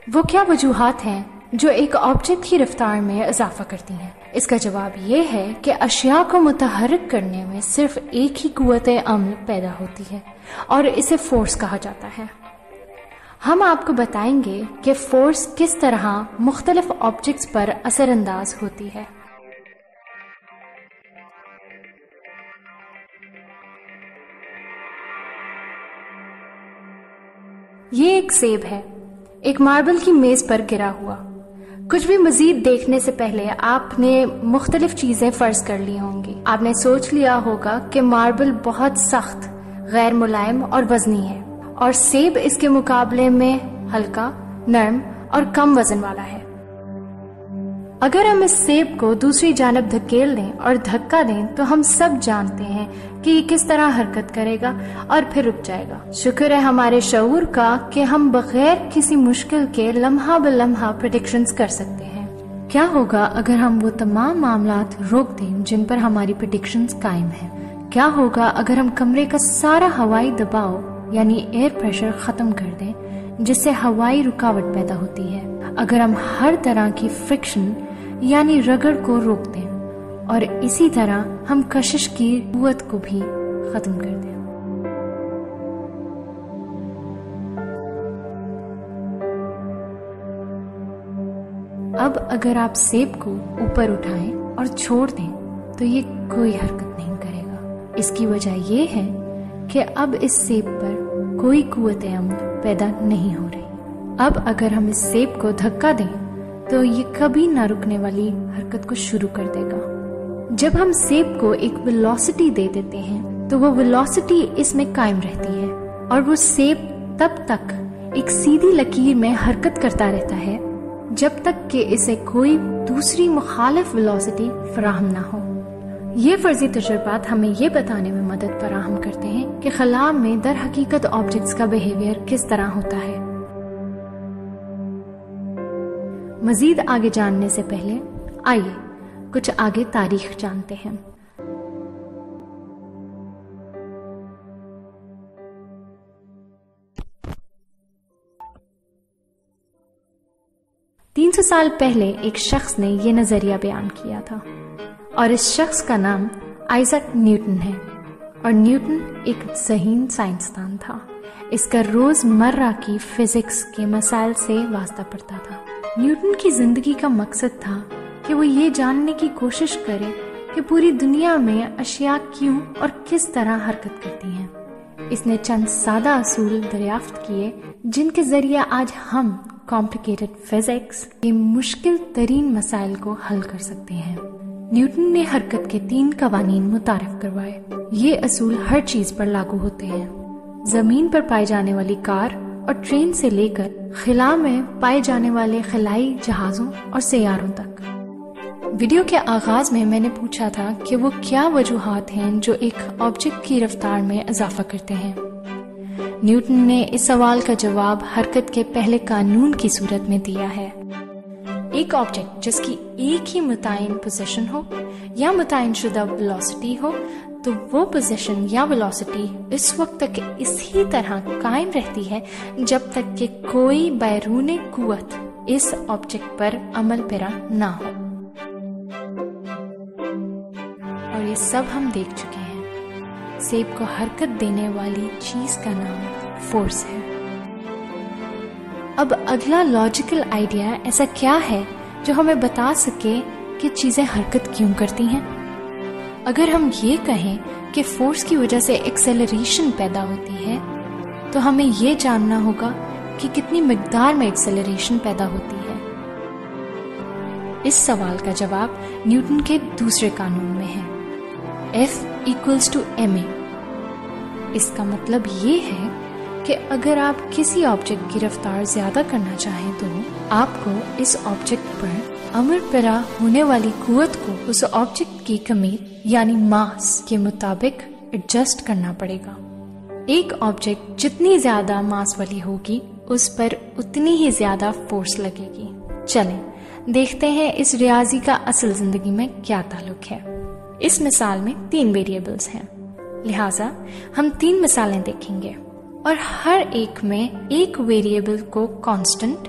وہ کیا وجوہات ہیں جو ایک آبجیکٹ کی رفتار میں اضافہ کرتی ہیں؟ اس کا جواب یہ ہے کہ اشیاء کو متحرک کرنے میں صرف ایک ہی قوت عمل پیدا ہوتی ہے اور اسے فورس کہا جاتا ہے۔ ہم آپ کو بتائیں گے کہ فورس کس طرح مختلف آبجیکٹس پر اثر انداز ہوتی ہے۔ یہ ایک سیب ہے، ایک ماربل کی میز پر گرا ہوا۔ کچھ بھی مزید دیکھنے سے پہلے آپ نے مختلف چیزیں فرض کر لی ہوں گی۔ آپ نے سوچ لیا ہوگا کہ ماربل بہت سخت، غیر ملائم اور وزنی ہے، اور سیب اس کے مقابلے میں ہلکا، نرم اور کم وزن والا ہے۔ اگر ہم اس سیب کو دوسری جانب دھکیل دیں اور دھکا دیں تو ہم سب جانتے ہیں کہ یہ کس طرح حرکت کرے گا اور پھر رک جائے گا۔ شکر ہے ہمارے شعور کا کہ ہم بغیر کسی مشکل کے لمحہ بلمحہ پریڈکشنز کر سکتے ہیں۔ کیا ہوگا اگر ہم وہ تمام معاملات روک دیں جن پر ہماری پریڈکشنز قائم ہیں؟ کیا ہوگا اگر ہم کمرے کا سارا ہوائی دباؤ یعنی ایئر پریشر ختم کر دیں جس سے ہوائی رکاوٹ پیدا ہوتی ہے؟ اگر ہم ہر طرح کی فرکشن یعنی رگڑ کو روک دیں اور اسی طرح ہم کشش کی قوت کو بھی ختم کر دیں۔ اب اگر آپ سیب کو اوپر اٹھائیں اور چھوڑ دیں تو یہ کوئی حرکت نہیں کرے گا۔ اس کی وجہ یہ ہے کہ اب اس سیب پر کوئی قوت عمل پیدا نہیں ہو رہی۔ اب اگر ہم اس سیب کو دھکا دیں تو یہ کبھی نہ رکنے والی حرکت کو شروع کر دے گا۔ جب ہم سیب کو ایک ویلوسٹی دے دیتے ہیں تو وہ ویلوسٹی اس میں قائم رہتی ہے اور وہ سیب تب تک ایک سیدھی لکیر میں حرکت کرتا رہتا ہے جب تک کہ اسے کوئی دوسری مخالف ویلوسٹی فراہم نہ ہو۔ یہ فرضی تجربات ہمیں یہ بتانے میں مدد فراہم کرتے ہیں کہ خلا میں در حقیقت آبجیکٹس کا بیہیویئر کس طرح ہوتا ہے۔ مزید آگے جاننے سے پہلے آئیے کچھ آگے تاریخ جانتے ہیں۔ تین سو سال پہلے ایک شخص نے یہ نظریہ بیان کیا تھا اور اس شخص کا نام آئزک نیوٹن ہے، اور نیوٹن ایک ذہین سائنسدان تھا۔ اس کا روز مرہ کی فزکس کے مسائل سے واسطہ پڑتا تھا۔ نیوٹن کی زندگی کا مقصد تھا کہ وہ یہ جاننے کی کوشش کرے کہ پوری دنیا میں اشیاء کیوں اور کس طرح حرکت کرتی ہیں۔ اس نے چند سادہ اصول دریافت کیے جن کے ذریعے آج ہم کمپلیکیٹڈ فزکس کے مشکل ترین مسائل کو حل کر سکتے ہیں۔ نیوٹن نے حرکت کے 3 قوانین متعارف کروائے۔ یہ اصول ہر چیز پر لاگو ہوتے ہیں، زمین پر پائے جانے والی کار اور ٹرین سے لے کر خلا میں پائے جانے والے خلائی جہازوں اور سیاروں تک۔ ویڈیو کے آغاز میں نے پوچھا تھا کہ وہ کیا وجوہات ہیں جو ایک آبجیکٹ کی رفتار میں اضافہ کرتے ہیں۔ نیوٹن نے اس سوال کا جواب حرکت کے پہلے قانون کی صورت میں دیا ہے۔ ایک آبجیکٹ جس کی ایک ہی متعین پوزیشن ہو یا متعین شدہ ویلوسٹی ہو تو وہ پوزیشن یا ویلوسٹی اس وقت تک اسی طرح قائم رہتی ہے جب تک کہ کوئی بیرون قوت اس آبجیکٹ پر عمل پیرا نہ ہو۔ اور یہ سب ہم دیکھ چکے ہیں۔ سیب کو حرکت دینے والی چیز کا نام فورس ہے۔ اب اگلا لاجیکل آئیڈیا ایسا کیا ہے جو ہمیں بتا سکے کہ چیزیں حرکت کیوں کرتی ہیں؟ اگر ہم یہ کہیں کہ فورس کی وجہ سے ایکسیلریشن پیدا ہوتی ہے تو ہمیں یہ جاننا ہوگا کہ کتنی مقدار میں ایکسیلریشن پیدا ہوتی ہے۔ اس سوال کا جواب نیوٹن کے دوسرے قانون میں ہے، F=ma۔ اس کا مطلب یہ ہے کہ اگر آپ کسی آبجیکٹ کی رفتار زیادہ کرنا چاہیں تو آپ کو اس آبجیکٹ پر عمل پیرا ہونے والی قوت کو اس آبجیکٹ کی کمیت یعنی ماس کے مطابق ایڈجسٹ کرنا پڑے گا۔ ایک آبجیکٹ جتنی زیادہ ماس والی ہوگی اس پر اتنی ہی زیادہ فورس لگے گی۔ چلیں دیکھتے ہیں اس ریاضی کا اصل زندگی میں کیا تعلق ہے۔ اس مثال میں 3 ویریبلز ہیں، لہٰذا ہم 3 مثالیں دیکھیں گے اور ہر ایک میں ایک ویریبل کو کانسٹنٹ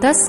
10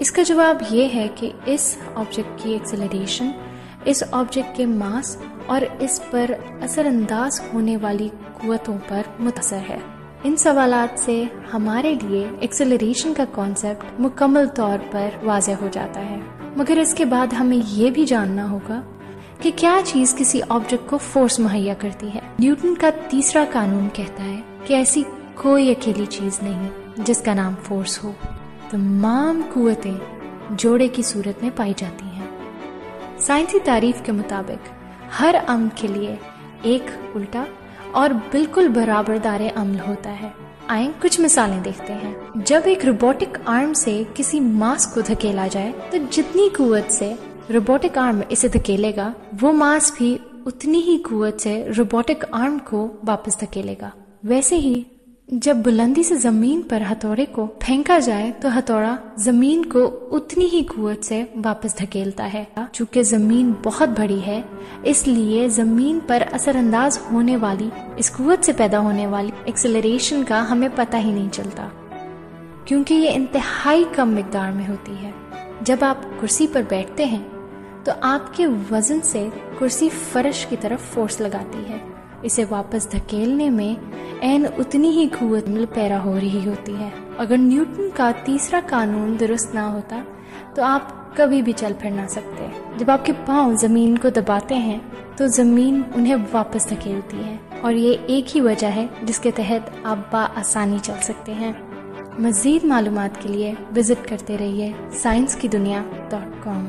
اس کا جواب یہ ہے کہ اس آبجیکٹ کی ایکسلریشن اس آبجیکٹ کے ماس اور اس پر اثر انداز ہونے والی قوتوں پر منحصر ہے۔ ان سوالات سے ہمارے لیے ایکسلریشن کا کانسیپٹ مکمل طور پر واضح ہو جاتا ہے، مگر اس کے بعد ہمیں یہ بھی جاننا ہوگا کہ کیا چیز کسی آبجیکٹ کو فورس مہیا کرتی ہے۔ نیوٹن کا تیسرا قانون کہتا ہے کہ ایسی کوئی اکیلی چیز نہیں جس کا نام فورس ہو، تمام قوتیں جوڑے کی صورت میں پائی جاتی ہیں۔ سائنسی تعریف کے مطابق ہر عمل کے لیے ایک الٹا اور بالکل برابر دار عمل ہوتا ہے۔ آئیں کچھ مثالیں دیکھتے ہیں۔ جب ایک روبوٹک آرم سے کسی ماس کو دھکیلا جائے تو جتنی قوت سے روبوٹک آرم اسے دھکیلے گا، وہ ماس بھی اتنی ہی قوت سے روبوٹک آرم کو واپس دھکیلے گا۔ ویسے ہی جب بلندی سے زمین پر ہتھوڑے کو پھینکا جائے تو ہتھوڑا زمین کو اتنی ہی قوت سے واپس دھکیلتا ہے۔ چونکہ زمین بہت بڑی ہے، اس لیے زمین پر اثر انداز ہونے والی اس قوت سے پیدا ہونے والی ایکسلریشن کا ہمیں پتہ ہی نہیں چلتا، کیونکہ یہ انتہائی کم مقدار میں ہوتی ہے۔ جب آپ کرسی پر بیٹھتے ہیں تو آپ کے وزن سے کرسی فرش کی طرف فورس لگاتی ہے، اسے واپس دھکیلنے میں عین اتنی ہی قوت عمل پیرا ہو رہی ہوتی ہے۔ اگر نیوٹن کا تیسرا قانون درست نہ ہوتا تو آپ کبھی بھی چل پھر نہ سکتے۔ جب آپ کے پاؤں زمین کو دباتے ہیں تو زمین انہیں واپس دھکیلتی ہے، اور یہ ایک ہی وجہ ہے جس کے تحت آپ بآسانی چل سکتے ہیں۔ مزید معلومات کے لیے وزٹ کرتے رہیے sciencekidunia.com۔